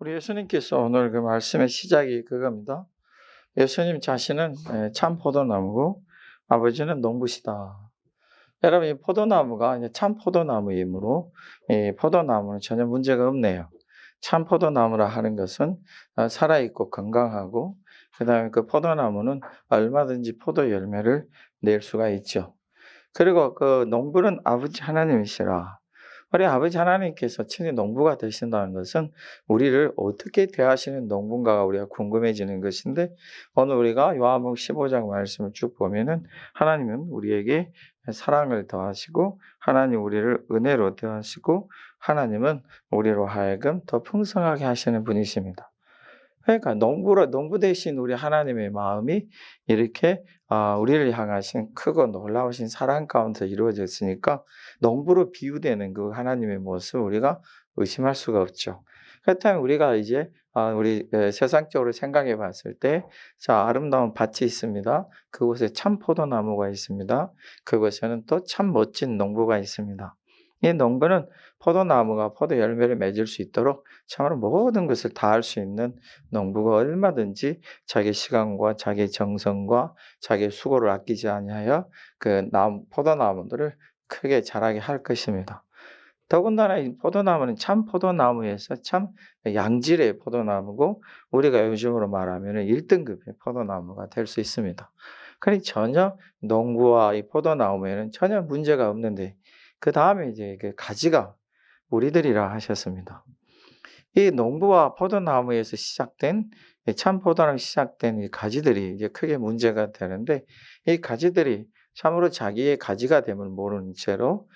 우리 예수님께서 오늘 그 말씀의 시작이 그겁니다. 예수님 자신은 참 포도나무고 아버지는 농부시다. 여러분, 이 포도나무가 이제 참 포도나무이므로 이 포도나무는 전혀 문제가 없네요. 참 포도나무라 하는 것은 살아있고 건강하고, 그다음에 그 포도나무는 얼마든지 포도 열매를 낼 수가 있죠. 그리고 그 농부는 아버지 하나님이시라. 우리 아버지 하나님께서 친히 농부가 되신다는 것은 우리를 어떻게 대하시는 농부인가가 우리가 궁금해지는 것인데, 오늘 우리가 요한복음 15장 말씀을 쭉 보면은 하나님은 우리에게 사랑을 더하시고, 하나님 우리를 은혜로 대하시고, 하나님은 우리로 하여금 더 풍성하게 하시는 분이십니다. 그러니까 농부 대신 우리 하나님의 마음이 이렇게 우리를 향하신 크고 놀라우신 사랑 가운데 이루어졌으니까 농부로 비유되는 그 하나님의 모습을 우리가 의심할 수가 없죠. 그렇다면 우리가 이제 우리 세상적으로 생각해 봤을 때, 자, 아름다운 밭이 있습니다. 그곳에 참 포도나무가 있습니다. 그곳에는 또 참 멋진 농부가 있습니다. 이 농부는 포도나무가 포도 열매를 맺을 수 있도록 참으로 모든 것을 다 할 수 있는 농부가 얼마든지 자기 시간과 자기 정성과 자기 수고를 아끼지 아니하여 그 포도나무들을 크게 자라게 할 것입니다. 더군다나 이 포도나무는 참 포도나무에서 참 양질의 포도나무고, 우리가 요즘으로 말하면 1등급의 포도나무가 될 수 있습니다. 그러니 전혀 농부와 이 포도나무에는 전혀 문제가 없는데, 그다음에 이제 그 가지가 우리들이라 하셨습니다. 이 농부와 포도나무에서 시작된, 참 포도나무 시작된 이 가지들이 이제 크게 문제가 되는데, 이 가지들이 참으로 자기의 가지가 됨을 모르는 채로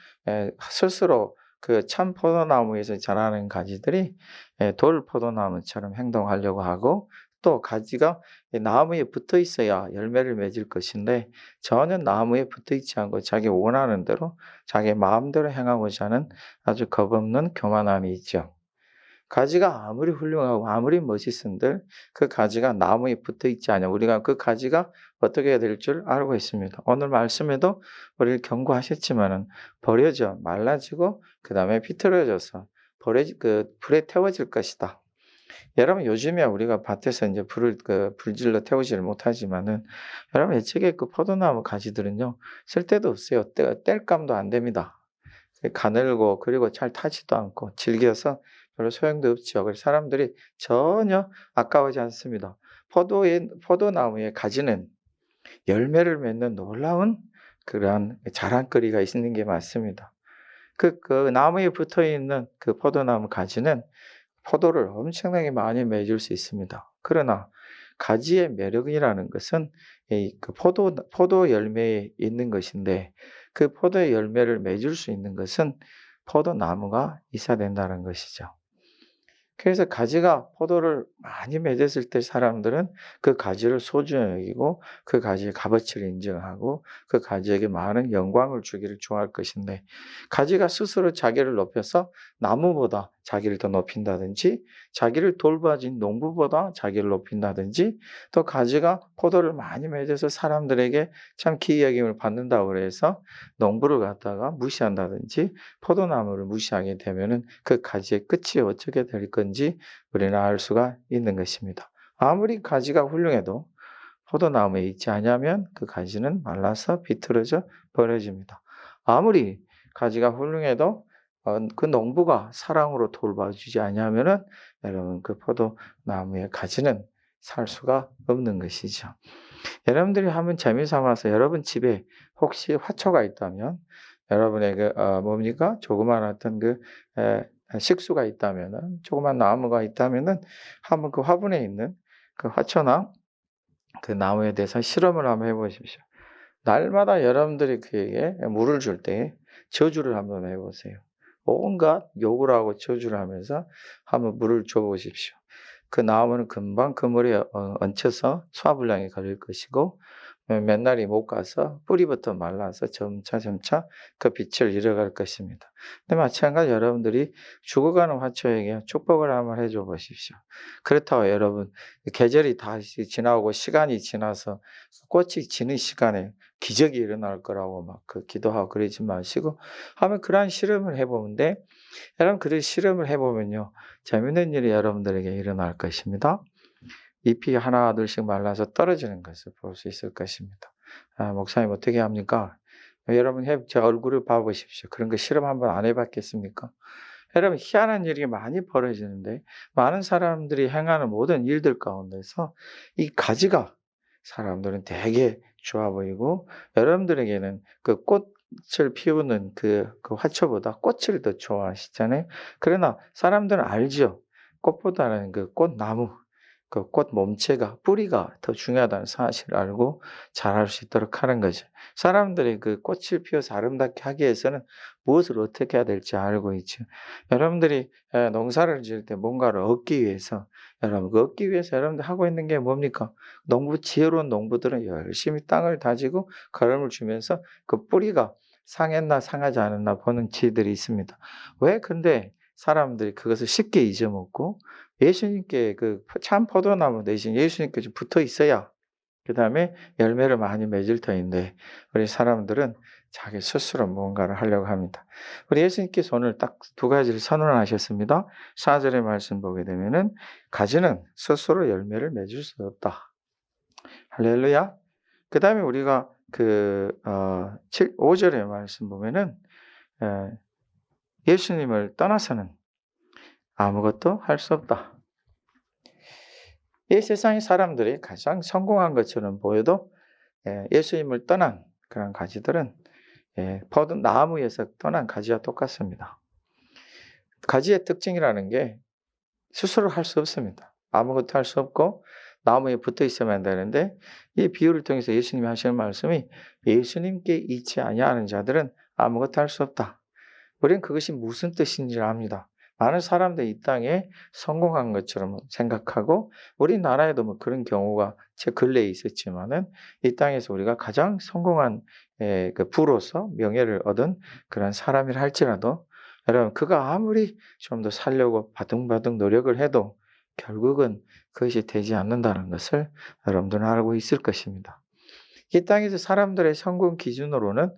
스스로 그 참 포도나무에서 자라는 가지들이 돌 포도나무처럼 행동하려고 하고, 또 가지가 이 나무에 붙어 있어야 열매를 맺을 것인데 전혀 나무에 붙어 있지 않고 자기 원하는 대로 자기 마음대로 행하고자 하는 아주 겁없는 교만함이 있죠. 가지가 아무리 훌륭하고 아무리 멋있은들 그 가지가 나무에 붙어 있지 않아 우리가 그 가지가 어떻게 해야 될 줄 알고 있습니다. 오늘 말씀에도 우리를 경고하셨지만은 버려져 말라지고 그다음에 비틀어져서 불에 태워질 것이다. 여러분, 요즘에 우리가 밭에서 이제 불질러 태우지를 못하지만은, 여러분, 애초에 그 포도나무 가지들은요 쓸데도 없어요. 뗄감도 안 됩니다. 가늘고 그리고 잘 타지도 않고 질겨서 별로 소용도 없죠. 그래서 사람들이 전혀 아까워하지 않습니다. 포도나무의 가지는 열매를 맺는 놀라운 그러한 자랑거리가 있는 게 맞습니다. 그 나무에 붙어 있는 그 포도나무 가지는 포도를 엄청나게 많이 맺을 수 있습니다. 그러나 가지의 매력이라는 것은 그 포도 열매에 있는 것인데, 그 포도의 열매를 맺을 수 있는 것은 포도나무가 있어야 된다는 것이죠. 그래서 가지가 포도를 많이 맺었을 때 사람들은 그 가지를 소중히 여기고 그 가지의 값어치를 인정하고 그 가지에게 많은 영광을 주기를 좋아할 것인데, 가지가 스스로 자기를 높여서 나무보다 자기를 더 높인다든지, 자기를 돌봐준 농부보다 자기를 높인다든지, 또 가지가 포도를 많이 맺어서 사람들에게 참 기이 여김을 받는다고 해서 농부를 갖다가 무시한다든지 포도나무를 무시하게 되면은 그 가지의 끝이 어떻게 될 건지 우리는 알 수가 있는 것입니다. 아무리 가지가 훌륭해도 포도나무에 있지 않으면 그 가지는 말라서 비틀어져 버려집니다. 아무리 가지가 훌륭해도 그 농부가 사랑으로 돌봐주지 않으면은 여러분 그 포도나무의 가지는 살 수가 없는 것이죠. 여러분들이 한번 재미 삼아서 여러분 집에 혹시 화초가 있다면, 여러분의 뭡니까? 조그마한 어떤 식수가 있다면은, 조그만 나무가 있다면은, 한번 그 화분에 있는 그 화초나 그 나무에 대해서 실험을 한번 해 보십시오. 날마다 여러분들이 그에게 물을 줄 때 저주를 한번 해 보세요. 온갖 욕을 하고 저주를 하면서 한번 물을 줘 보십시오. 그 나무는 금방 그 물에 얹혀서 소화불량이 걸릴 것이고, 맨날이 못 가서 뿌리부터 말라서 점차 그 빛을 잃어갈 것입니다. 근데 마찬가지 여러분들이 죽어가는 화초에게 축복을 한번 해줘 보십시오. 그렇다고 여러분 계절이 다시 지나고 시간이 지나서 꽃이 지는 시간에 기적이 일어날 거라고 막 기도하고 그러지 마시고 한번 그러한 실험을 해보는데 여러분 그 실험을 해보면요 재밌는 일이 여러분들에게 일어날 것입니다. 잎이 하나 둘씩 말라서 떨어지는 것을 볼 수 있을 것입니다. 목사님 어떻게 합니까? 여러분 제 얼굴을 봐보십시오. 그런 거 실험 한번 안 해봤겠습니까? 여러분 희한한 일이 많이 벌어지는데 많은 사람들이 행하는 모든 일들 가운데서 이 가지가 사람들은 되게 좋아 보이고 여러분들에게는 그 꽃을 피우는 그 화초보다 꽃을 더 좋아하시잖아요. 그러나 사람들은 알죠. 꽃보다는 그 꽃나무 그 꽃 몸체가 뿌리가 더 중요하다는 사실을 알고 자랄 수 있도록 하는 거죠. 사람들이 그 꽃을 피워서 아름답게 하기 위해서는 무엇을 어떻게 해야 될지 알고 있죠. 여러분들이 농사를 지을 때 뭔가를 얻기 위해서 여러분 얻기 위해서 여러분들 하고 있는 게 뭡니까? 지혜로운 농부들은 열심히 땅을 다지고 거름을 주면서 그 뿌리가 상했나 상하지 않았나 보는 지혜들이 있습니다. 왜 근데 사람들이 그것을 쉽게 잊어먹고 예수님께 그 참 포도나무 대신 예수님께 좀 붙어 있어야 그다음에 열매를 많이 맺을 터인데 우리 사람들은 자기 스스로 무언가를 하려고 합니다. 우리 예수님께서 오늘 딱 두 가지를 선언하셨습니다. 4절의 말씀 보게 되면은 가지는 스스로 열매를 맺을 수 없다. 할렐루야. 그다음에 우리가 5절의 말씀 보면은 예수님을 떠나서는 아무것도 할 수 없다. 이 세상의 사람들이 가장 성공한 것처럼 보여도 예수님을 떠난 그런 가지들은 나무에서 떠난 가지와 똑같습니다. 가지의 특징이라는 게 스스로 할 수 없습니다. 아무것도 할 수 없고 나무에 붙어 있어야만 되는데 이 비유를 통해서 예수님이 하시는 말씀이 예수님께 잊지 아니하는 자들은 아무것도 할 수 없다. 우리는 그것이 무슨 뜻인지를 압니다. 많은 사람들이 이 땅에 성공한 것처럼 생각하고 우리나라에도 뭐 그런 경우가 제 근래에 있었지만은 이 땅에서 우리가 가장 성공한 그 부로서 명예를 얻은 그런 사람이라 할지라도 여러분 그가 아무리 좀 더 살려고 바둥바둥 노력을 해도 결국은 그것이 되지 않는다는 것을 여러분들은 알고 있을 것입니다. 이 땅에서 사람들의 성공 기준으로는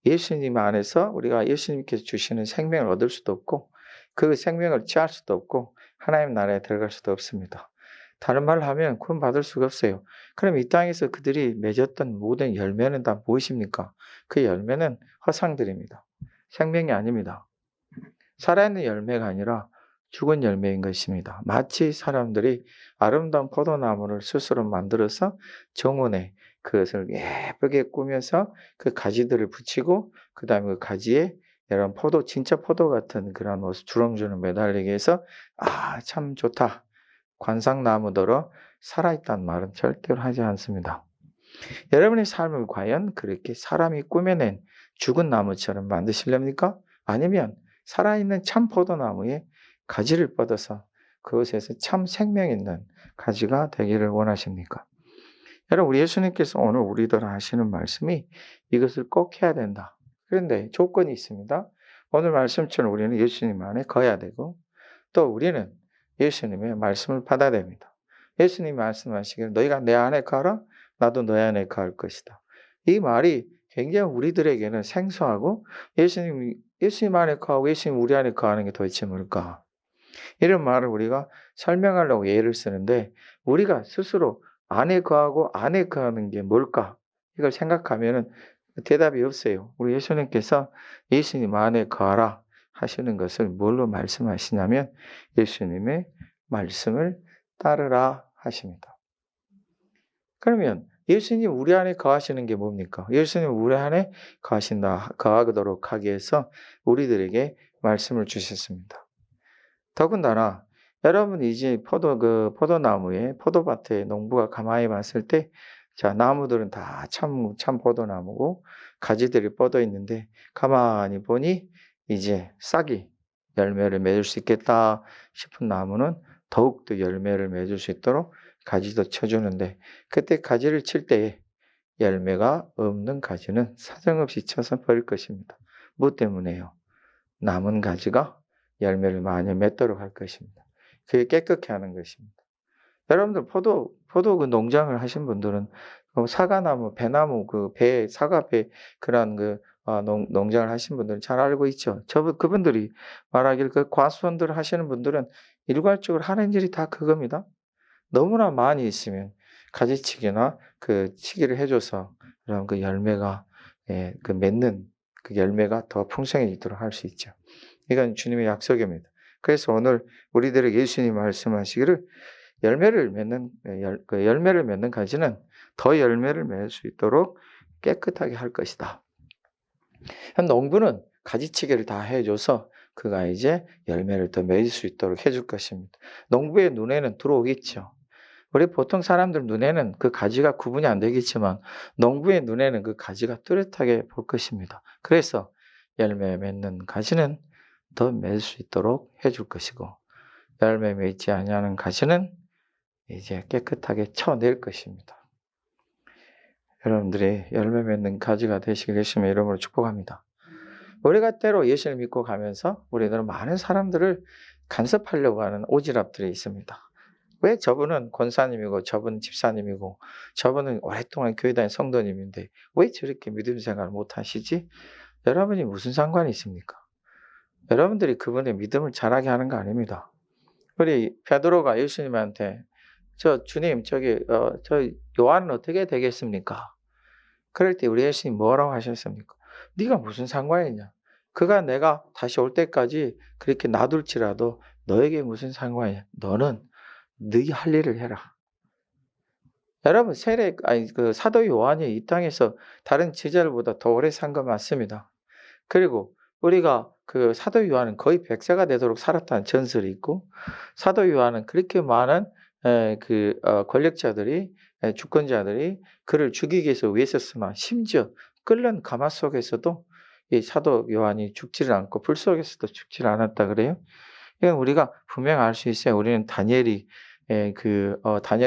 예수님 안에서 우리가 예수님께서 주시는 생명을 얻을 수도 없고 그 생명을 취할 수도 없고 하나님 나라에 들어갈 수도 없습니다. 다른 말로 하면 구원받을 수가 없어요. 그럼 이 땅에서 그들이 맺었던 모든 열매는 다 무엇입니까? 그 열매는 허상들입니다. 생명이 아닙니다. 살아있는 열매가 아니라 죽은 열매인 것입니다. 마치 사람들이 아름다운 포도나무를 스스로 만들어서 정원에 그것을 예쁘게 꾸며서 그 가지들을 붙이고 그다음에 그 가지에 이런 진짜 포도 같은 그런 주렁주렁 매달리게 해서 참 좋다. 관상나무더러 살아있다는 말은 절대로 하지 않습니다. 여러분의 삶을 과연 그렇게 사람이 꾸며낸 죽은 나무처럼 만드시렵니까? 아니면 살아있는 참 포도나무에 가지를 뻗어서 그것에서 참 생명 있는 가지가 되기를 원하십니까? 여러분 우리 예수님께서 오늘 우리들 하시는 말씀이 이것을 꼭 해야 된다. 그런데 조건이 있습니다. 오늘 말씀처럼 우리는 예수님 안에 거해야 되고 또 우리는 예수님의 말씀을 받아야 됩니다. 예수님이 말씀하시기를 너희가 내 안에 거하라 나도 너희 안에 거할 것이다. 이 말이 굉장히 우리들에게는 생소하고 예수님 안에 거하고 예수님 우리 안에 거하는 게 도대체 뭘까? 이런 말을 우리가 설명하려고 예를 쓰는데 우리가 스스로 안에 거하고 안에 거하는 게 뭘까? 이걸 생각하면은 대답이 없어요. 우리 예수님께서 예수님 안에 거하라 하시는 것을 뭘로 말씀하시냐면 예수님의 말씀을 따르라 하십니다. 그러면 예수님 우리 안에 거하시는 게 뭡니까? 예수님 우리 안에 거하도록 하기 위해서 우리들에게 말씀을 주셨습니다. 더군다나 여러분 이제 포도나무에 포도밭에 농부가 가만히 봤을 때 나무들은 다 참 포도나무고 가지들이 뻗어 있는데 가만히 보니 이제 싹이 열매를 맺을 수 있겠다 싶은 나무는 더욱더 열매를 맺을 수 있도록 가지도 쳐주는데 그때 가지를 칠 때에 열매가 없는 가지는 사정없이 쳐서 버릴 것입니다. 뭐 때문에요? 남은 가지가 열매를 많이 맺도록 할 것입니다. 그게 깨끗게 하는 것입니다. 여러분들 포도 그 농장을 하신 분들은 사과나무, 배나무, 사과배 그런 농장을 하신 분들은 잘 알고 있죠. 그분들이 말하길 과수원들 하시는 분들은 일괄적으로 하는 일이 다 그겁니다. 너무나 많이 있으면 가지치기나 치기를 해줘서 그럼 그 열매가 맺는 그 열매가 더 풍성해지도록 할 수 있죠. 이건 주님의 약속입니다. 그래서 오늘 우리들에게 예수님이 말씀하시기를 열매를 맺는 가지는 더 열매를 맺을 수 있도록 깨끗하게 할 것이다. 농부는 가지치기를 다 해줘서 그가 이제 열매를 더 맺을 수 있도록 해줄 것입니다. 농부의 눈에는 들어오겠죠. 우리 보통 사람들 눈에는 그 가지가 구분이 안 되겠지만 농부의 눈에는 그 가지가 뚜렷하게 볼 것입니다. 그래서 열매 맺는 가지는 더 맺을 수 있도록 해줄 것이고 열매 맺지 아니하는 가지는 이제 깨끗하게 쳐낼 것입니다. 여러분들이 열매 맺는 가지가 되시길 예수님의 이름으로 축복합니다. 우리가 때로 예수를 믿고 가면서 우리들은 많은 사람들을 간섭하려고 하는 오지랖들이 있습니다. 왜 저분은 권사님이고 저분은 집사님이고 저분은 오랫동안 교회 다닌 성도님인데 왜 저렇게 믿음 생활을 못하시지? 여러분이 무슨 상관이 있습니까? 여러분들이 그분의 믿음을 잘하게 하는 거 아닙니다. 우리 베드로가 예수님한테 주님 저 요한은 어떻게 되겠습니까? 그럴 때 우리 예수님 뭐라고 하셨습니까? 네가 무슨 상관이냐? 그가 내가 다시 올 때까지 그렇게 놔둘지라도 너에게 무슨 상관이냐? 너는 네 할 일을 해라. 여러분 사도 요한이 이 땅에서 다른 제자들보다 더 오래 산 거 맞습니다. 그리고 우리가 사도 요한은 거의 100세가 되도록 살았다는 전설이 있고 사도 요한은 그렇게 많은 권력자들이 주권자들이 그를 죽이기 위해서 애썼으나 심지어 끓는 가마 속에서도 이 사도 요한이 죽지를 않고 불 속에서도 죽지를 않았다 그래요. 이건 우리가 분명 알 수 있어요. 우리는 다니엘의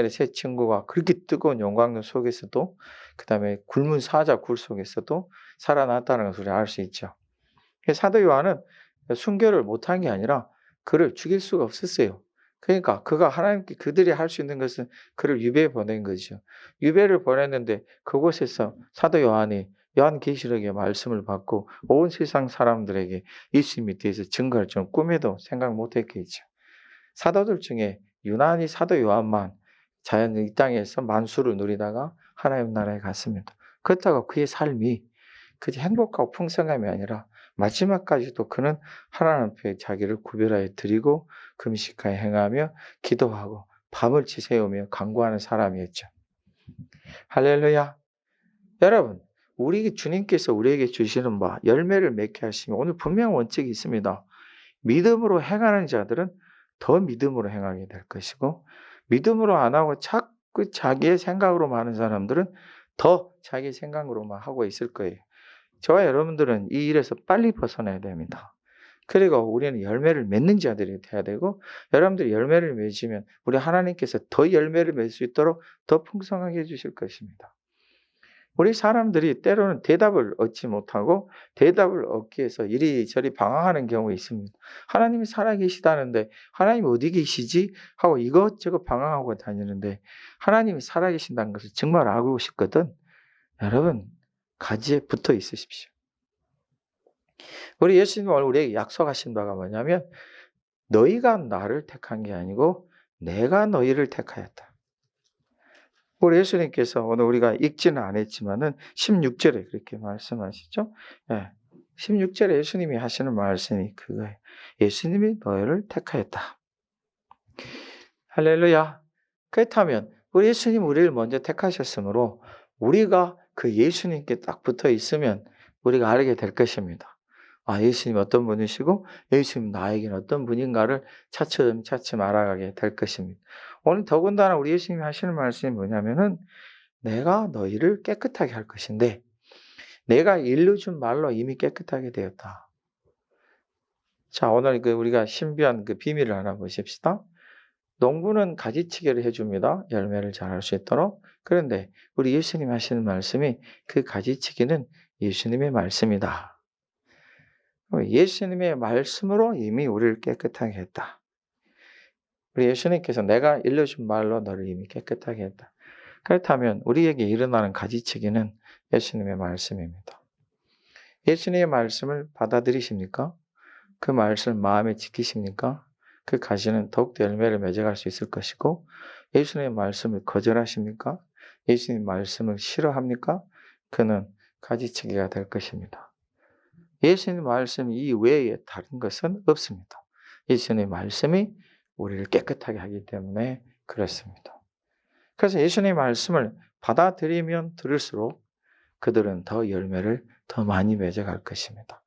세 친구가 그렇게 뜨거운 영광로 속에서도 그다음에 굶은 사자 굴 속에서도 살아났다는 것을 알 수 있죠. 사도 요한은 순교를 못한 게 아니라 그를 죽일 수가 없었어요. 그러니까 그가 하나님께 그들이 할 수 있는 것은 그를 유배해 보낸 거죠. 유배를 보냈는데 그곳에서 사도 요한이 요한계시록의 말씀을 받고 온 세상 사람들에게 예수님에 대해서 증거할 줄 꿈에도 생각 못했겠죠. 사도들 중에 유난히 사도 요한만 자연 이 땅에서 만수를 누리다가 하나님 나라에 갔습니다. 그렇다고 그의 삶이 그저 행복하고 풍성함이 아니라 마지막까지도 그는 하나님 앞에 자기를 구별하여 드리고 금식하여 행하며 기도하고 밤을 지새우며 간구하는 사람이었죠. 할렐루야. 여러분, 우리 주님께서 우리에게 주시는 열매를 맺게 하시면 오늘 분명 원칙이 있습니다. 믿음으로 행하는 자들은 더 믿음으로 행하게 될 것이고 믿음으로 안 하고 자꾸 자기의 생각으로만 하는 사람들은 더 자기 생각으로만 하고 있을 거예요. 저와 여러분들은 이 일에서 빨리 벗어나야 됩니다. 그리고 우리는 열매를 맺는 자들이 돼야 되고 여러분들이 열매를 맺으면 우리 하나님께서 더 열매를 맺을 수 있도록 더 풍성하게 해주실 것입니다. 우리 사람들이 때로는 대답을 얻지 못하고 대답을 얻기 위해서 이리저리 방황하는 경우가 있습니다. 하나님이 살아계시다는데 하나님 어디 계시지? 하고 이것저것 방황하고 다니는데 하나님이 살아계신다는 것을 정말 알고 싶거든. 여러분 가지에 붙어 있으십시오. 우리 예수님은 오늘 우리에게 약속하신 바가 뭐냐면 너희가 나를 택한 게 아니고 내가 너희를 택하였다. 우리 예수님께서 오늘 우리가 읽지는 않았지만은 16절에 그렇게 말씀하시죠. 16절에 예수님이 하시는 말씀이 그거예요. 예수님이 너희를 택하였다. 할렐루야. 그렇다면 우리 예수님 우리를 먼저 택하셨으므로 우리가 그 예수님께 딱 붙어 있으면 우리가 알게 될 것입니다. 예수님 어떤 분이시고 예수님 나에게는 어떤 분인가를 차츰차츰 알아가게 될 것입니다. 오늘 더군다나 우리 예수님이 하시는 말씀이 뭐냐면은 내가 너희를 깨끗하게 할 것인데 내가 일러준 말로 이미 깨끗하게 되었다. 자, 오늘 우리가 신비한 비밀을 하나 보십시다. 농부는 가지치기를 해줍니다. 열매를 자랄 수 있도록. 그런데 우리 예수님 하시는 말씀이 그 가지치기는 예수님의 말씀이다. 예수님의 말씀으로 이미 우리를 깨끗하게 했다. 우리 예수님께서 내가 일러준 말로 너를 이미 깨끗하게 했다. 그렇다면 우리에게 일어나는 가지치기는 예수님의 말씀입니다. 예수님의 말씀을 받아들이십니까? 그 말씀을 마음에 지키십니까? 그 가지는 더욱더 열매를 맺어갈 수 있을 것이고, 예수님의 말씀을 거절하십니까? 예수님의 말씀을 싫어합니까? 그는 가지치기가 될 것입니다. 예수님의 말씀 이외에 다른 것은 없습니다. 예수님의 말씀이 우리를 깨끗하게 하기 때문에 그렇습니다. 그래서 예수님의 말씀을 받아들이면 들을수록 그들은 더 열매를 더 많이 맺어갈 것입니다.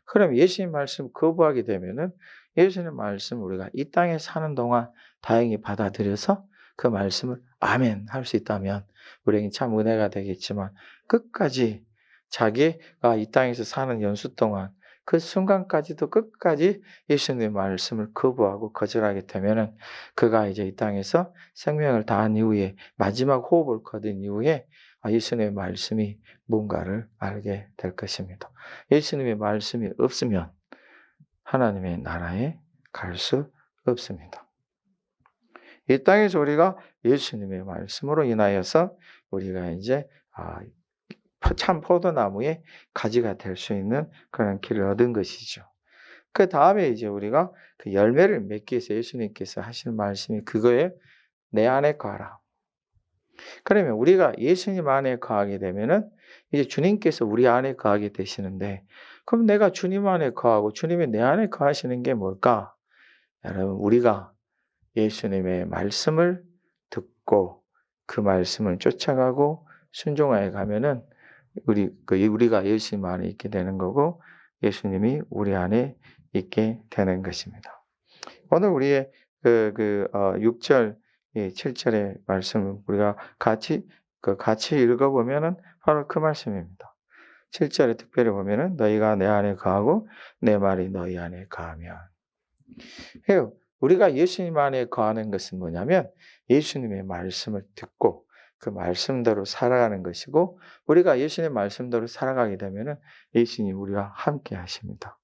그럼 예수님 말씀 거부하게 되면은 예수님 말씀 우리가 이 땅에 사는 동안 다행히 받아들여서 그 말씀을 아멘 할 수 있다면 우리에게 참 은혜가 되겠지만, 끝까지 자기가 이 땅에서 사는 연수 동안 그 순간까지도 끝까지 예수님의 말씀을 거부하고 거절하게 되면은 그가 이제 이 땅에서 생명을 다한 이후에 마지막 호흡을 거둔 이후에 예수님의 말씀이 뭔가를 알게 될 것입니다. 예수님의 말씀이 없으면 하나님의 나라에 갈 수 없습니다. 이 땅에서 우리가 예수님의 말씀으로 인하여서 우리가 이제 참 포도나무의 가지가 될 수 있는 그런 길을 얻은 것이죠. 그 다음에 이제 우리가 그 열매를 맺기 위해서 예수님께서 하시는 말씀이 그거에 내 안에 거하라. 그러면 우리가 예수님 안에 거하게 되면은 이제 주님께서 우리 안에 거하게 되시는데, 그럼 내가 주님 안에 거하고 주님이 내 안에 거하시는 게 뭘까? 여러분, 우리가 예수님의 말씀을 듣고 그 말씀을 쫓아가고 순종하여 가면은 우리가 예수님 안에 있게 되는 거고 예수님이 우리 안에 있게 되는 것입니다. 오늘 우리의 6절, 7절의 말씀을 우리가 같이 읽어보면은 바로 그 말씀입니다. 7절에 특별히 보면은 너희가 내 안에 거하고 내 말이 너희 안에 거하면. 우리가 예수님 안에 거하는 것은 뭐냐면 예수님의 말씀을 듣고 그 말씀대로 살아가는 것이고, 우리가 예수님의 말씀대로 살아가게 되면은 예수님 우리와 함께 하십니다.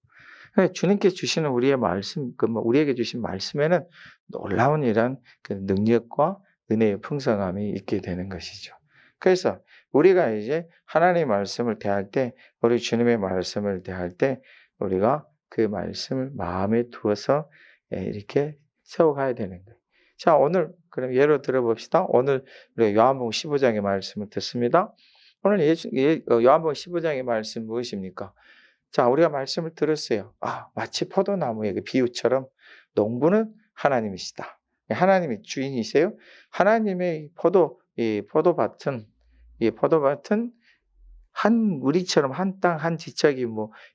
주님께 주시는 우리의 말씀, 우리에게 주신 말씀에는 놀라운 이런 그 능력과 은혜의 풍성함이 있게 되는 것이죠. 그래서 우리가 이제 하나님의 말씀을 대할 때, 우리 주님의 말씀을 대할 때 우리가 그 말씀을 마음에 두어서 이렇게 세워가야 되는 거예요. 자, 오늘 그럼 예로 들어봅시다. 오늘 우리가 요한복음 15장의 말씀을 듣습니다. 오늘 요한복음 15장의 말씀 무엇입니까? 자, 우리가 말씀을 들었어요. 마치 포도나무의 그 비유처럼 농부는 하나님이시다. 하나님이 주인이세요. 하나님의 포도밭은 우리처럼 한 땅, 한 지척이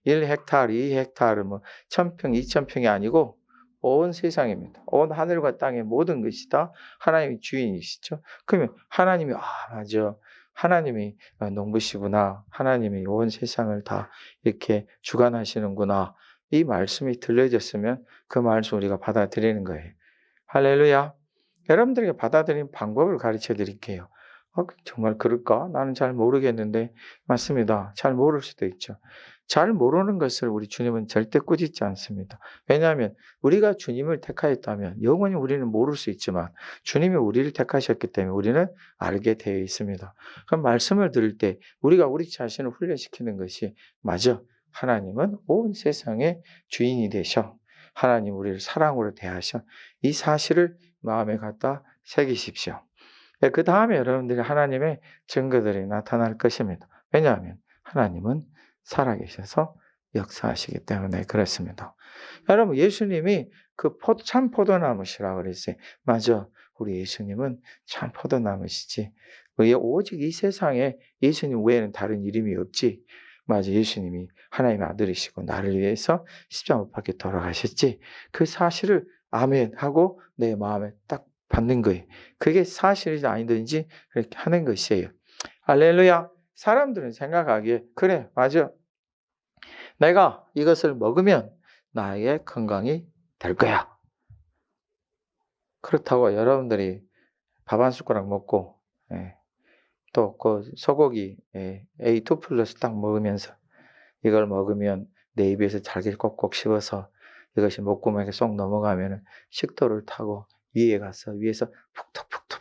1헥타르, 2헥타르, 1000평, 2000평이 아니고 온 세상입니다. 온 하늘과 땅의 모든 것이 다 하나님이 주인이시죠. 그러면 하나님이, 맞아. 하나님이 농부시구나. 하나님이 온 세상을 다 이렇게 주관하시는구나. 이 말씀이 들려졌으면 그 말씀 우리가 받아들이는 거예요. 할렐루야. 여러분들에게 받아들이는 방법을 가르쳐 드릴게요. 정말 그럴까? 나는 잘 모르겠는데. 맞습니다. 잘 모를 수도 있죠. 잘 모르는 것을 우리 주님은 절대 꾸짖지 않습니다. 왜냐하면 우리가 주님을 택하였다면 영원히 우리는 모를 수 있지만 주님이 우리를 택하셨기 때문에 우리는 알게 되어 있습니다. 그럼 말씀을 들을 때 우리가 우리 자신을 훈련시키는 것이, 맞아, 하나님은 온 세상의 주인이 되셔. 하나님 우리를 사랑으로 대하셔. 이 사실을 마음에 갖다 새기십시오. 그 다음에 여러분들이 하나님의 증거들이 나타날 것입니다. 왜냐하면 하나님은 살아계셔서 역사하시기 때문에 그렇습니다. 여러분, 예수님이 참 포도나무시라고 그랬어요. 맞아. 우리 예수님은 참 포도나무시지. 오직 이 세상에 예수님 외에는 다른 이름이 없지. 맞아. 예수님이 하나님의 아들이시고 나를 위해서 십자가 못 박혀 돌아가셨지. 그 사실을 아멘 하고 내 마음에 딱 받는 거예요. 그게 사실이지 아니든지 그렇게 하는 것이에요. 할렐루야. 사람들은 생각하기에, 그래, 맞아. 내가 이것을 먹으면 나에게 건강이 될 거야. 그렇다고 여러분들이 밥 한 숟가락 먹고 또 그 소고기 A2 플러스 딱 먹으면서 이걸 먹으면 내 입에서 잘게 꼭꼭 씹어서 이것이 목구멍에 쏙 넘어가면 식도를 타고 위에 가서 위에서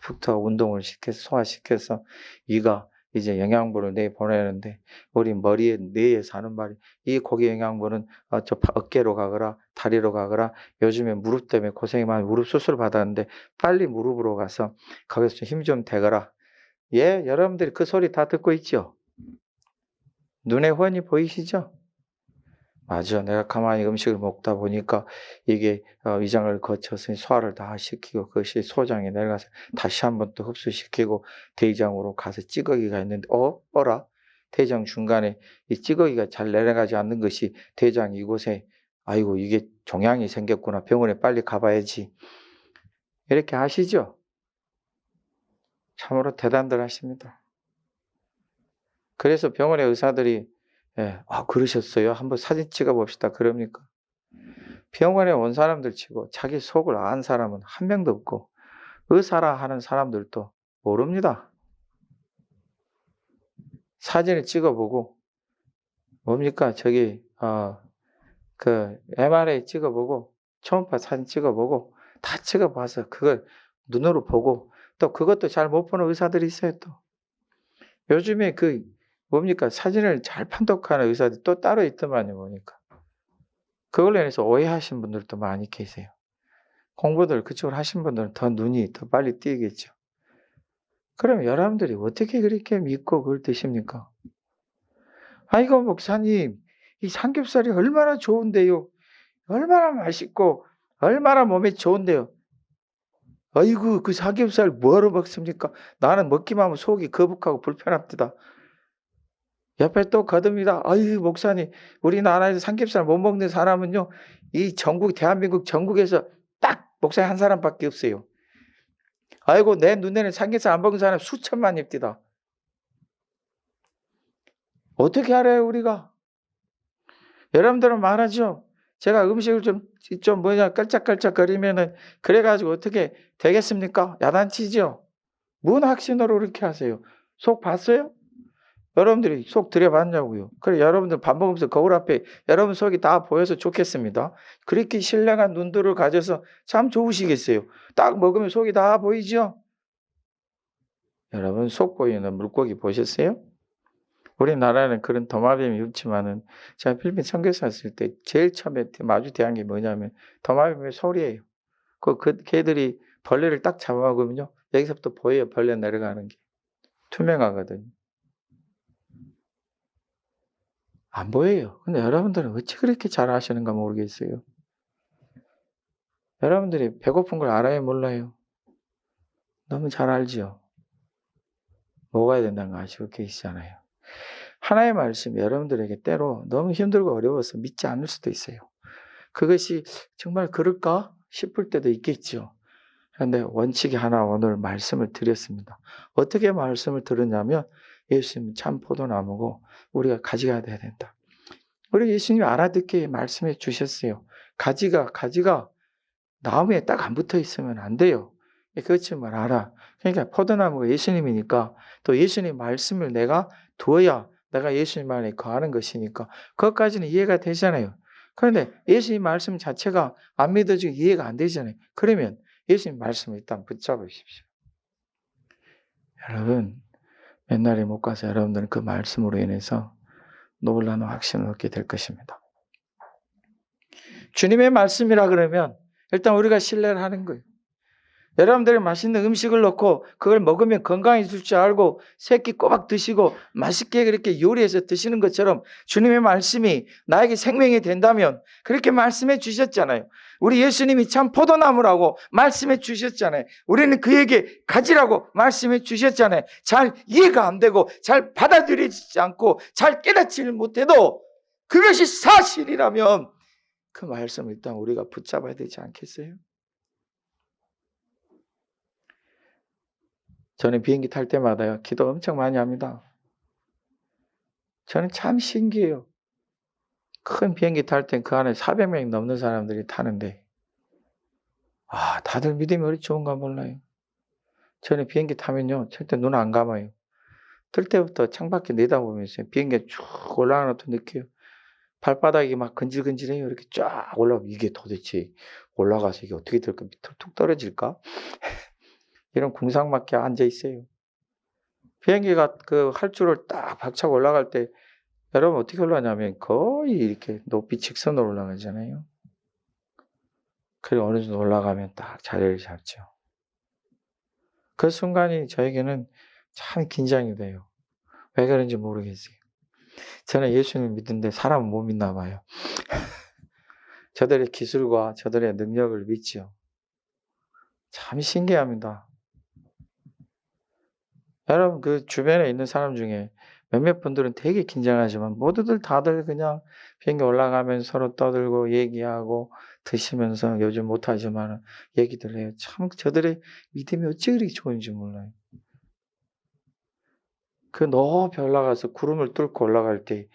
푹툭 운동을 시켜서 소화시켜서 위가 이제 영양분을 뇌에 보내는데 우리 머리에 뇌에 사는 말이 이 고기 영양분은 어깨로 가거라 다리로 가거라. 요즘에 무릎 때문에 고생이 많이 무릎 수술 받았는데 빨리 무릎으로 가서 거기서 힘 좀 대거라. 예, 여러분들이 그 소리 다 듣고 있죠? 눈에 훤히 보이시죠? 맞아. 내가 가만히 음식을 먹다 보니까 이게 위장을 거쳐서 소화를 다 시키고 그것이 소장에 내려가서 다시 한번 또 흡수시키고 대장으로 가서 찌꺼기가 있는데 어라? 대장 중간에 이 찌꺼기가 잘 내려가지 않는 것이 대장 이곳에 아이고 이게 종양이 생겼구나. 병원에 빨리 가봐야지. 이렇게 하시죠? 참으로 대단들 하십니다. 그래서 병원의 의사들이 그러셨어요? 한번 사진 찍어 봅시다. 그럽니까? 병원에 온 사람들 치고 자기 속을 안 사람은 한 명도 없고 의사라 하는 사람들도 모릅니다. 사진을 찍어보고 뭡니까? 저기 그 MRI 찍어보고 초음파 사진 찍어보고 다 찍어봐서 그걸 눈으로 보고 또 그것도 잘 못 보는 의사들이 있어요. 또 요즘에 그 뭡니까? 사진을 잘 판독하는 의사들이 또 따로 있더만요. 보니까 그걸로 인해서 오해하신 분들도 많이 계세요. 공부들 그쪽으로 하신 분들은 더 눈이 더 빨리 띄겠죠. 그럼 여러분들이 어떻게 그렇게 믿고 그걸 드십니까? 아이고 목사님 이 삼겹살이 얼마나 좋은데요. 얼마나 맛있고 얼마나 몸에 좋은데요. 아이고 그 삼겹살 뭐하러 먹습니까? 나는 먹기만 하면 속이 거북하고 불편합니다. 옆에 또 거듭니다. 아유 목사님 우리나라에서 삼겹살 못 먹는 사람은요. 이 전국 대한민국 전국에서 딱 목사님 한 사람밖에 없어요. 아이고 내 눈에는 삼겹살 안 먹는 사람 수천만입니다. 어떻게 알아요 우리가? 여러분들은 말하죠. 제가 음식을 좀 깔짝깔짝거리면은 그래가지고 어떻게 되겠습니까? 야단치죠. 뭔 확신으로 그렇게 하세요? 속 봤어요? 여러분들이 속 들여봤냐고요. 그래 여러분들 밥 먹으면서 거울 앞에 여러분 속이 다 보여서 좋겠습니다. 그렇게 신령한 눈들을 가져서 참 좋으시겠어요. 딱 먹으면 속이 다 보이죠? 여러분 속 보이는 물고기 보셨어요? 우리나라는 그런 도마뱀이 없지만은 제가 필리핀 선교사 했을 때 제일 처음에 마주 대한 게 뭐냐면 도마뱀의 소리예요. 걔들이 벌레를 딱 잡아먹으면요. 여기서부터 보여요. 벌레 내려가는 게. 투명하거든요. 안 보여요. 근데 여러분들은 어찌 그렇게 잘 아시는가 모르겠어요. 여러분들이 배고픈 걸 알아요? 몰라요? 너무 잘 알죠? 먹어야 된다는 거 아시고 계시잖아요. 하나의 말씀이 여러분들에게 때로 너무 힘들고 어려워서 믿지 않을 수도 있어요. 그것이 정말 그럴까 싶을 때도 있겠죠. 그런데 원칙이 하나 오늘 말씀을 드렸습니다. 어떻게 말씀을 들었냐면 예수님 참 포도나무고 우리가 가지가 돼야 된다. 우리 예수님이 알아듣게 말씀해 주셨어요. 가지가 나무에 딱 안 붙어 있으면 안 돼요. 그렇지만 알아. 그러니까 포도나무가 예수님이니까 또 예수님 말씀을 내가 두어야 내가 예수님 안에 거하는 것이니까 그것까지는 이해가 되잖아요. 그런데 예수님 말씀 자체가 안 믿어지고 이해가 안 되잖아요. 그러면 예수님 말씀을 일단 붙잡으십시오. 여러분 맨날에 못 가서 여러분들은 그 말씀으로 인해서 놀라운 확신을 얻게 될 것입니다. 주님의 말씀이라 그러면 일단 우리가 신뢰를 하는 거예요. 여러분들이 맛있는 음식을 넣고 그걸 먹으면 건강해질 줄 알고 새끼 꼬박 드시고 맛있게 그렇게 요리해서 드시는 것처럼 주님의 말씀이 나에게 생명이 된다면 그렇게 말씀해 주셨잖아요. 우리 예수님이 참 포도나무라고 말씀해 주셨잖아요. 우리는 그에게 가지라고 말씀해 주셨잖아요. 잘 이해가 안 되고 잘 받아들이지 않고 잘 깨닫지를 못해도 그것이 사실이라면 그 말씀을 일단 우리가 붙잡아야 되지 않겠어요? 저는 비행기 탈 때마다요, 기도 엄청 많이 합니다. 저는 참 신기해요. 큰 비행기 탈 땐 그 안에 400명이 넘는 사람들이 타는데, 다들 믿음이 어리 좋은가 몰라요. 저는 비행기 타면요, 절대 눈 안 감아요. 뜰 때부터 창밖에 내다보면서 비행기가 쭉 올라가는 것도 느껴요. 발바닥이 막 근질근질해요. 이렇게 쫙 올라가면 이게 도대체 올라가서 이게 어떻게 될까? 밑으로 툭 떨어질까? 이런 궁상맞게 앉아 있어요. 비행기가 그 활주로를 딱 박차고 올라갈 때 여러분 어떻게 올라가냐면 거의 이렇게 높이 직선으로 올라가잖아요. 그리고 어느 정도 올라가면 딱 자리를 잡죠. 그 순간이 저에게는 참 긴장이 돼요. 왜 그런지 모르겠어요. 저는 예수님을 믿는데 사람은 못 믿나 봐요. 저들의 기술과 저들의 능력을 믿지요. 참 신기합니다. 여러분 그 주변에 있는 사람 중에 몇몇 분들은 되게 긴장하지만 모두들 다들 그냥 비행기 올라가면 서로 떠들고 얘기하고 드시면서 요즘 못하지만 얘기들 해요. 참 저들의 믿음이 어찌 그렇게 좋은지 몰라요. 그 높이 올라가서 구름을 뚫고 올라갈 때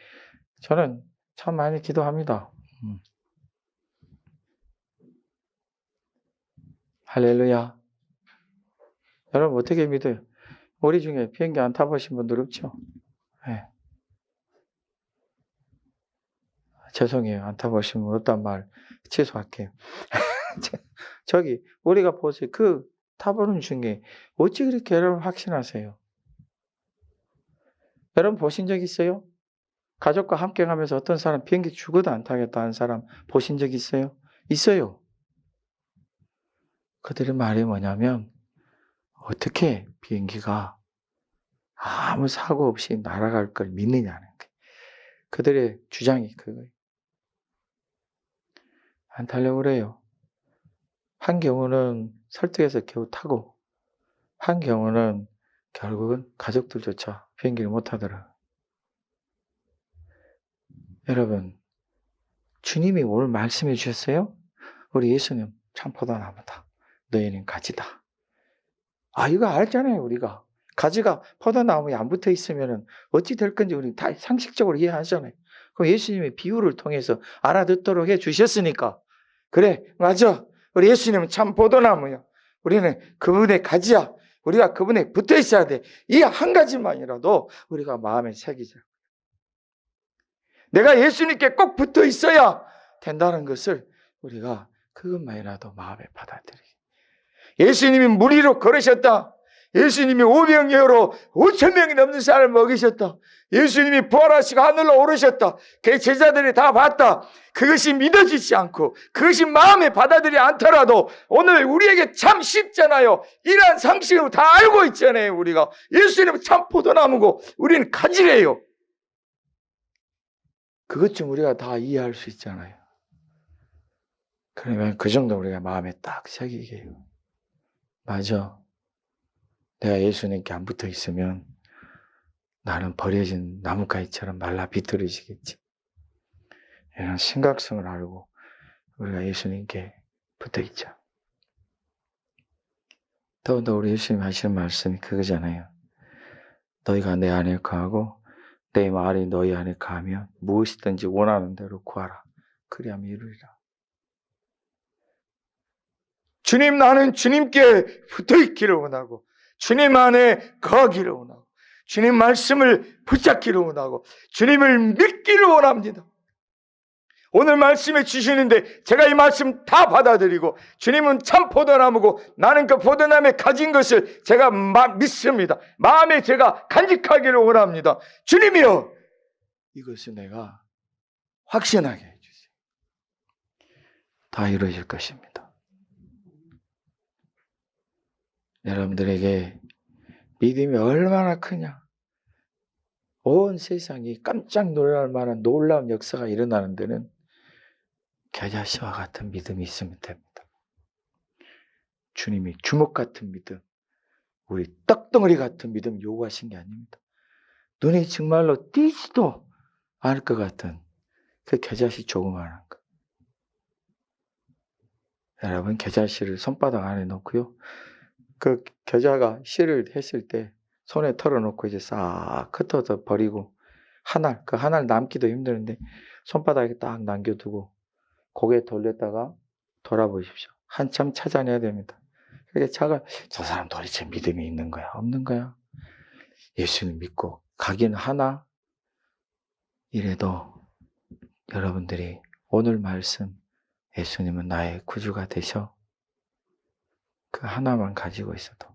저는 참 많이 기도합니다. 할렐루야. 여러분 어떻게 믿어요? 우리 중에 비행기 안 타보신 분들 없죠? 네. 죄송해요. 안 타보신 분 없단 말 취소할게요. 저기 우리가 보세요. 그 타보는 중에 어찌 그렇게 여러분 확신하세요? 여러분 보신 적 있어요? 가족과 함께 가면서 어떤 사람 비행기 죽어도 안 타겠다 하는 사람 보신 적 있어요? 있어요. 그들의 말이 뭐냐면 어떻게 비행기가 아무 사고 없이 날아갈 걸 믿느냐는 거예요. 그들의 주장이 그거예요. 안 타려고 그래요. 한 경우는 설득해서 겨우 타고 한 경우는 결국은 가족들조차 비행기를 못 타더라. 여러분 주님이 오늘 말씀해 주셨어요? 우리 예수님 참 포도나무다. 너희는 가지다. 이거 알잖아요 우리가. 가지가 포도나무에 안 붙어 있으면 어찌 될 건지 우리 다 상식적으로 이해하잖아요. 그럼 예수님의 비유를 통해서 알아듣도록 해 주셨으니까 그래 맞아. 우리 예수님은 참 포도나무야. 우리는 그분의 가지야. 우리가 그분에 붙어 있어야 돼. 이 한 가지만이라도 우리가 마음에 새기자. 내가 예수님께 꼭 붙어 있어야 된다는 것을 우리가 그것만이라도 마음에 받아들이게. 예수님이 물 위로 걸으셨다. 예수님이 오병이어로 5,000명이 넘는 사람을 먹이셨다. 예수님이 부활하시고 하늘로 오르셨다. 그 제자들이 다 봤다. 그것이 믿어지지 않고 그것이 마음에 받아들이지 않더라도 오늘 우리에게 참 쉽잖아요. 이러한 상식으로 다 알고 있잖아요. 우리가 예수님은 참 포도나무고 우리는 가지래요. 그것 좀 우리가 다 이해할 수 있잖아요. 그러면 그 정도 우리가 마음에 딱 새기게 해요. 맞아. 내가 예수님께 안 붙어 있으면 나는 버려진 나뭇가지처럼 말라 비틀어지겠지. 이런 심각성을 알고 우리가 예수님께 붙어 있자. 더군다나 우리 예수님 하시는 말씀이 그거잖아요. 너희가 내 안에 거하고 내 말이 너희 안에 거하면 무엇이든지 원하는 대로 구하라. 그리하면 이루리라. 주님 나는 주님께 붙어있기를 원하고 주님 안에 거하기를 원하고 주님 말씀을 붙잡기를 원하고 주님을 믿기를 원합니다. 오늘 말씀해 주시는데 제가 이 말씀 다 받아들이고 주님은 참 포도나무고 나는 그 포도나무에 가진 것을 제가 믿습니다. 마음에 제가 간직하기를 원합니다. 주님이여 이것을 내가 확신하게 해주세요. 다 이루어질 것입니다. 여러분들에게 믿음이 얼마나 크냐. 온 세상이 깜짝 놀랄 만한 놀라운 역사가 일어나는 데는 겨자씨와 같은 믿음이 있으면 됩니다. 주님이 주먹 같은 믿음, 우리 떡덩어리 같은 믿음 요구하신 게 아닙니다. 눈이 정말로 띄지도 않을 것 같은 그 겨자씨 조그마한 거. 여러분 겨자씨를 손바닥 안에 넣고요. 그 겨자가 씨를 했을 때 손에 털어놓고 이제 싹 흩어져 버리고 그 한 알 남기도 힘드는데 손바닥에 딱 남겨두고 고개 돌렸다가 돌아보십시오. 한참 찾아내야 됩니다. 그러니까 저 사람 도대체 믿음이 있는 거야? 없는 거야? 예수님 믿고 가긴 하나? 이래도 여러분들이 오늘 말씀 예수님은 나의 구주가 되셔. 그 하나만 가지고 있어도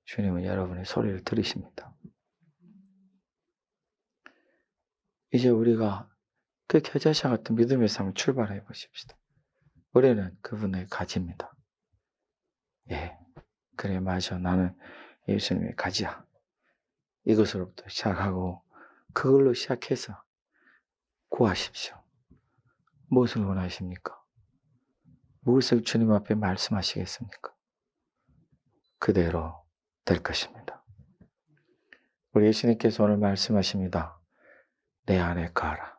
주님은 여러분의 소리를 들으십니다. 이제 우리가 그 겨자씨와 같은 믿음의 삶을 출발해 보십시다. 우리는 그분을 가집니다. 예, 그래 맞아. 나는 예수님의 가지야. 이것으로부터 시작하고 그걸로 시작해서 구하십시오. 무엇을 원하십니까? 무엇을 주님 앞에 말씀하시겠습니까? 그대로 될 것입니다. 우리 예수님께서 오늘 말씀하십니다. 내 안에 거하라.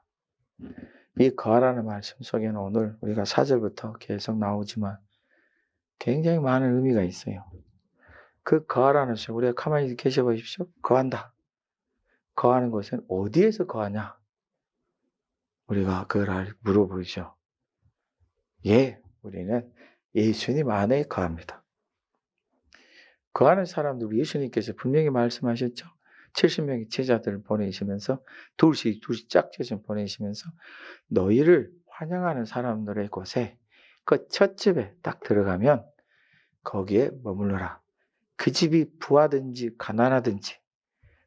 이 거하라는 말씀 속에는 오늘 우리가 4절부터 계속 나오지만 굉장히 많은 의미가 있어요. 그 거하라는 것을 우리가 가만히 계셔 보십시오. 거한다. 거하는 것은 어디에서 거하냐? 우리가 그걸 물어보죠. 예, 우리는 예수님 안에 거합니다. 거하는 사람들 예수님께서 분명히 말씀하셨죠. 70명의 제자들을 보내시면서 둘씩 짝지어서 보내시면서 너희를 환영하는 사람들의 곳에 그 첫 집에 딱 들어가면 거기에 머물러라. 그 집이 부하든지 가난하든지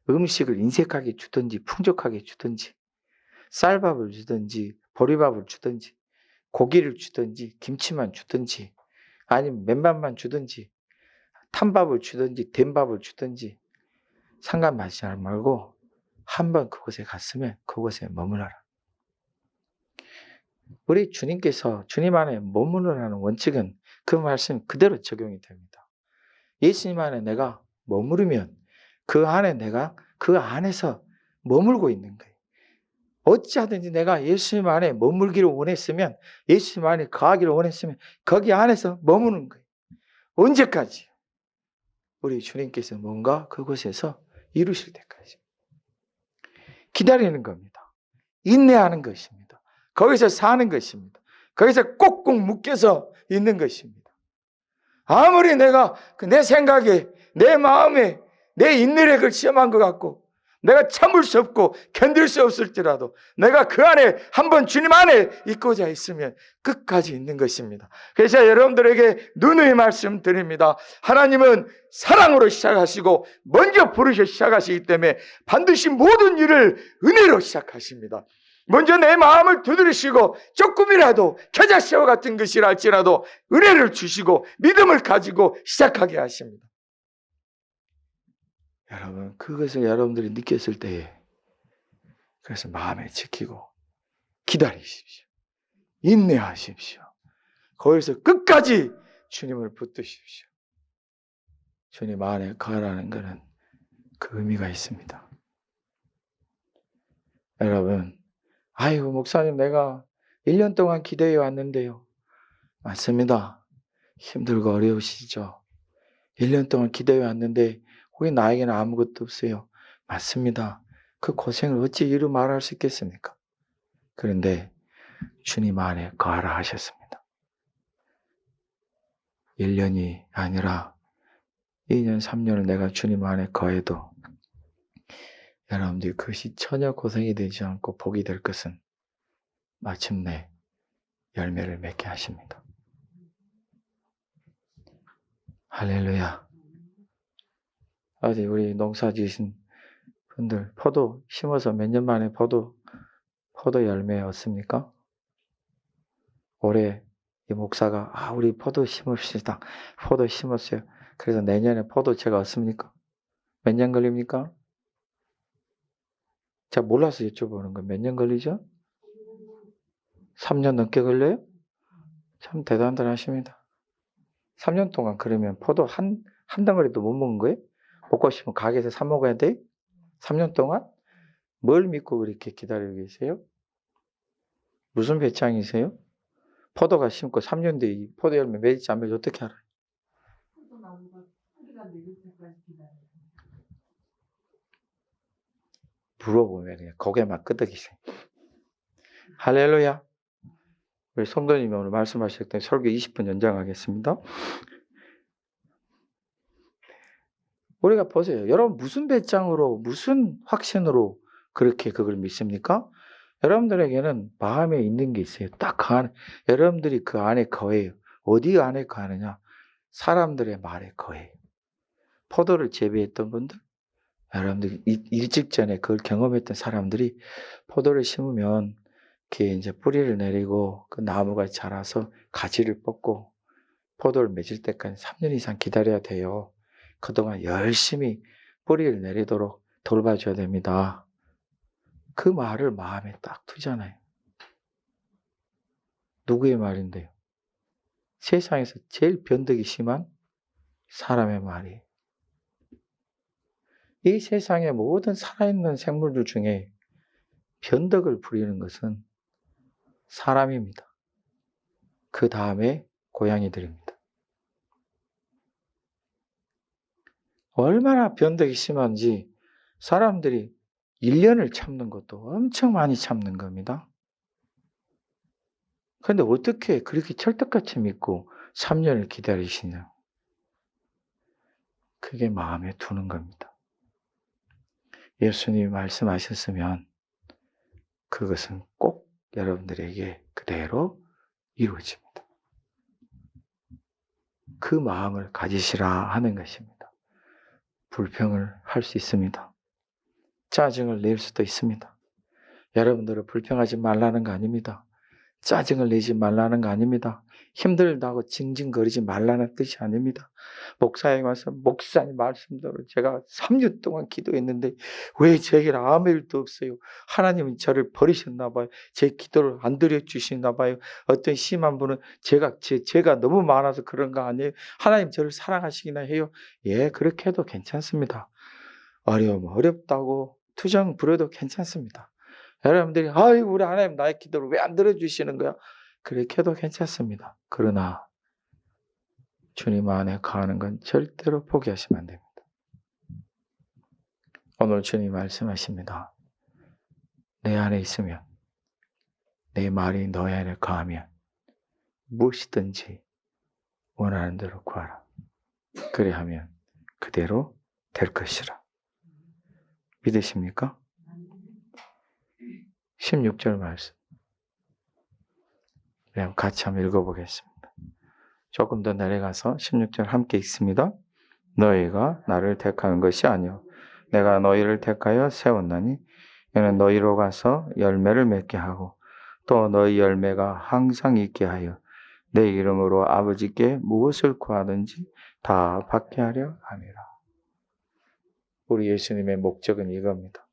음식을 인색하게 주든지 풍족하게 주든지 쌀밥을 주든지 보리밥을 주든지 고기를 주든지 김치만 주든지 아니면 맨밥만 주든지 탄밥을 주든지 된밥을 주든지 상관하지 말고 한번 그곳에 갔으면 그곳에 머물러라. 우리 주님께서 주님 안에 머무르라는 원칙은 그 말씀 그대로 적용이 됩니다. 예수님 안에 내가 머무르면 그 안에 내가 그 안에서 머물고 있는 거예요. 어찌하든지 내가 예수님 안에 머물기를 원했으면 예수님 안에 거하기를 원했으면 거기 안에서 머무는 거예요. 언제까지? 우리 주님께서 뭔가 그곳에서 이루실 때까지. 기다리는 겁니다. 인내하는 것입니다. 거기서 사는 것입니다. 거기서 꼭꼭 묶여서 있는 것입니다. 아무리 내가 내 생각에 내 마음에 내 인내력을 시험한 것 같고 내가 참을 수 없고 견딜 수 없을지라도 내가 그 안에 한번 주님 안에 있고자 있으면 끝까지 있는 것입니다. 그래서 여러분들에게 누누이 말씀드립니다. 하나님은 사랑으로 시작하시고 먼저 부르셔 시작하시기 때문에 반드시 모든 일을 은혜로 시작하십니다. 먼저 내 마음을 두드리시고 조금이라도 겨자씨와 같은 것이라 할지라도 은혜를 주시고 믿음을 가지고 시작하게 하십니다. 여러분, 그것을 여러분들이 느꼈을 때에 그래서 마음에 지키고 기다리십시오. 인내하십시오. 거기서 끝까지 주님을 붙드십시오. 주님 안에 거하라는 것은 그 의미가 있습니다. 여러분, 아이고 목사님 내가 1년 동안 기도해 왔는데요. 맞습니다. 힘들고 어려우시죠. 1년 동안 기도해 왔는데 혹시 나에게는 아무것도 없어요. 맞습니다. 그 고생을 어찌 이루 말할 수 있겠습니까? 그런데 주님 안에 거하라 하셨습니다. 1년이 아니라 2년, 3년을 내가 주님 안에 거해도 여러분들이 그것이 전혀 고생이 되지 않고 복이 될 것은 마침내 열매를 맺게 하십니다. 할렐루야. 어디 우리 농사 지으신 분들 포도 심어서 몇 년 만에 포도 열매 얻습니까? 올해 이 목사가 우리 포도 심읍시다. 포도 심었어요. 그래서 내년에 포도 제가 얻습니까? 몇 년 걸립니까? 제가 몰라서 여쭤보는 거예요. 몇 년 걸리죠? 3년 넘게 걸려요? 참 대단하십니다. 3년 동안 그러면 포도 한 덩어리도 못 먹은 거예요? 먹고 싶으면 가게에서 사 먹어야 돼? 3년 동안? 뭘 믿고 그렇게 기다리고 계세요? 무슨 배짱이세요? 포도가 심고 3년 뒤에 포도 열매 맺을지 안 맺을지 어떻게 알아요? 물어보면 그냥 고개만 끄덕이세요. 할렐루야. 우리 성도님이 오늘 말씀하실 때 설교 20분 연장하겠습니다. 우리가 보세요. 여러분 무슨 배짱으로 무슨 확신으로 그렇게 그걸 믿습니까? 여러분들에게는 마음에 있는 게 있어요. 딱 그 안에, 여러분들이 그 안에 거해요. 어디 안에 거하느냐? 사람들의 말에 거해요. 포도를 재배했던 분들, 여러분들 일찍 전에 그걸 경험했던 사람들이 포도를 심으면 그게 이제 뿌리를 내리고 그 나무가 자라서 가지를 뽑고 포도를 맺을 때까지 3년 이상 기다려야 돼요. 그동안 열심히 뿌리를 내리도록 돌봐줘야 됩니다. 그 말을 마음에 딱 두잖아요. 누구의 말인데요? 세상에서 제일 변덕이 심한 사람의 말이에요. 이 세상의 모든 살아있는 생물들 중에 변덕을 부리는 것은 사람입니다. 그 다음에 고양이들입니다. 얼마나 변덕이 심한지 사람들이 1년을 참는 것도 엄청 많이 참는 겁니다. 그런데 어떻게 그렇게 철떡같이 믿고 3년을 기다리시냐? 그게 마음에 두는 겁니다. 예수님이 말씀하셨으면 그것은 꼭 여러분들에게 그대로 이루어집니다. 그 마음을 가지시라 하는 것입니다. 불평을 할 수 있습니다. 짜증을 낼 수도 있습니다. 여러분들은 불평하지 말라는 거 아닙니다. 짜증을 내지 말라는 거 아닙니다. 힘들다고 징징거리지 말라는 뜻이 아닙니다. 목사님 와서 목사님 말씀대로 제가 3년 동안 기도했는데 왜 제게는 아무 일도 없어요. 하나님은 저를 버리셨나 봐요. 제 기도를 안 들어주시나 봐요. 어떤 심한 분은 제가 너무 많아서 그런 거 아니에요. 하나님 저를 사랑하시기나 해요. 예, 그렇게 해도 괜찮습니다. 어렵다고 투정 부려도 괜찮습니다. 여러분들이 아이고 우리 하나님 나의 기도를 왜 안 들어주시는 거야? 그렇게 해도 괜찮습니다. 그러나 주님 안에 거하는 건 절대로 포기하시면 안 됩니다. 오늘 주님 말씀하십니다. 내 안에 있으면 내 말이 너희 안에 거하면 무엇이든지 원하는 대로 구하라. 그래 하면 그대로 될 것이라. 믿으십니까? 16절 말씀. 그냥 같이 한번 읽어보겠습니다. 조금 더 내려가서 16절 함께 읽습니다. 너희가 나를 택한 것이 아니요 내가 너희를 택하여 세웠나니 이는 너희로 가서 열매를 맺게 하고 또 너희 열매가 항상 있게 하여 내 이름으로 아버지께 무엇을 구하든지 다 받게 하려 함이라. 우리 예수님의 목적은 이겁니다.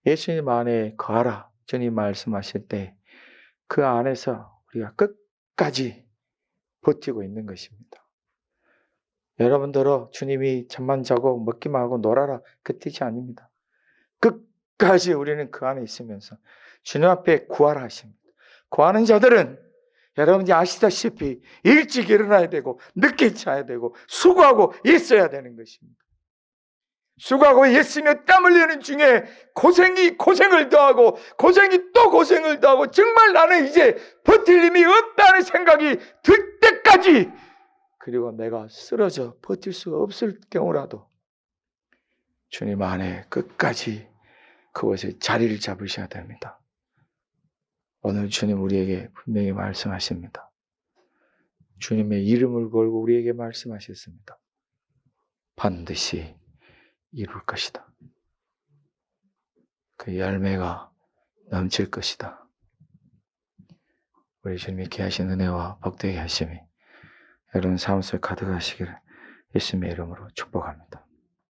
예수님 안에 거하라. 주님 말씀하실 때 그 안에서 우리가 끝까지 버티고 있는 것입니다. 여러분들은 주님이 잠만 자고 먹기만 하고 놀아라 그 뜻이 아닙니다. 끝까지 우리는 그 안에 있으면서 주님 앞에 구하라 하십니다. 구하는 자들은 여러분이 아시다시피 일찍 일어나야 되고 늦게 자야 되고 수고하고 있어야 되는 것입니다. 수고하고 있으며 땀 흘리는 중에 고생을 더하고 고생이 또 고생을 더하고 정말 나는 이제 버틸 힘이 없다는 생각이 들 때까지 그리고 내가 쓰러져 버틸 수가 없을 경우라도 주님 안에 끝까지 그것에 자리를 잡으셔야 됩니다. 오늘 주님 우리에게 분명히 말씀하십니다. 주님의 이름을 걸고 우리에게 말씀하셨습니다. 반드시 이룰 것이다. 그 열매가 넘칠 것이다. 우리 주님이 귀하신 은혜와 복되게 하심이 여러분 삶 속에 가득하시기를 예수님의 이름으로 축복합니다.